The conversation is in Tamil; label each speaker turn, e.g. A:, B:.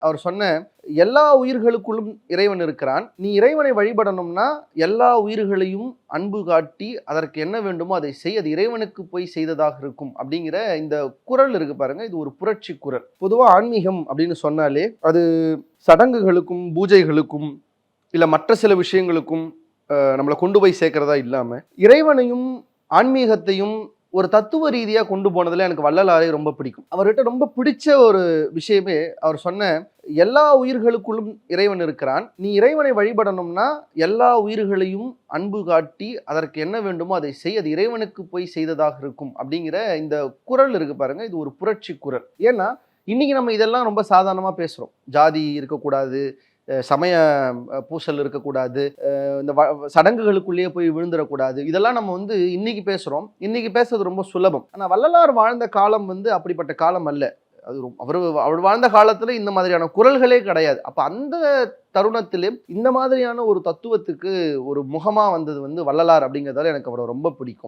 A: அவர் சொன்ன எல்லா உயிர்களுக்குள்ளும் இறைவன் இருக்கிறான். நீ இறைவனை வழிபடணும்னா எல்லா உயிர்களையும் அன்பு காட்டி அதற்கு என்ன வேண்டுமோ அதை செய். அது இறைவனுக்கு போய் செய்ததாக இருக்கும் அப்படிங்கிற இந்த குறள் இருக்கு பாருங்க. இது ஒரு புரட்சி குறள். பொதுவா ஆன்மீகம் அப்படின்னு சொன்னாலே அது சடங்குகளுக்கும் பூஜைகளுக்கும் இல்ல மற்ற சில விஷயங்களுக்கும் நம்மளை கொண்டு போய் சேர்க்கிறதா இல்லாம இறைவனையும் ஆன்மீகத்தையும் ஒரு தத்துவ ரீதியா கொண்டு போனதுல எனக்கு வள்ளலாரை ரொம்ப பிடிக்கும். அவர்கிட்ட ரொம்ப பிடிச்ச ஒரு விஷயமே அவர் சொன்ன எல்லா உயிர்களுக்குள்ளும் இறைவன் இருக்கிறான். நீ இறைவனை வழிபடணும்னா எல்லா உயிர்களையும் அன்பு காட்டி அதற்கு என்ன வேண்டுமோ அதை செய். அது இறைவனுக்கு போய் செய்ததாக இருக்கும் அப்படிங்கிற இந்த குறள் இருக்கு பாருங்க. இது ஒரு புரட்சி குறள். ஏன்னா இன்னைக்கு நம்ம இதெல்லாம் ரொம்ப சாதாரணமா பேசுறோம். ஜாதி இருக்கக்கூடாது, சமய பூசல் இருக்கக்கூடாது, இந்த சடங்குகளுக்குள்ளேயே போய் விழுந்துடக்கூடாது. இதெல்லாம் நம்ம இன்னைக்கு பேசுறோம். இன்னைக்கு பேசுறது ரொம்ப சுலபம். ஆனா வள்ளலார் வாழ்ந்த காலம் அப்படிப்பட்ட காலம் அல்ல. அது அவர் வாழ்ந்த காலத்துல இந்த மாதிரியான குரல்களே கிடையாது. அப்ப அந்த தருணத்திலே இந்த மாதிரியான ஒரு தத்துவத்துக்கு ஒரு முகமா வந்தது வள்ளலார் அப்படிங்கிறதால எனக்கு அவரை ரொம்ப பிடிக்கும்.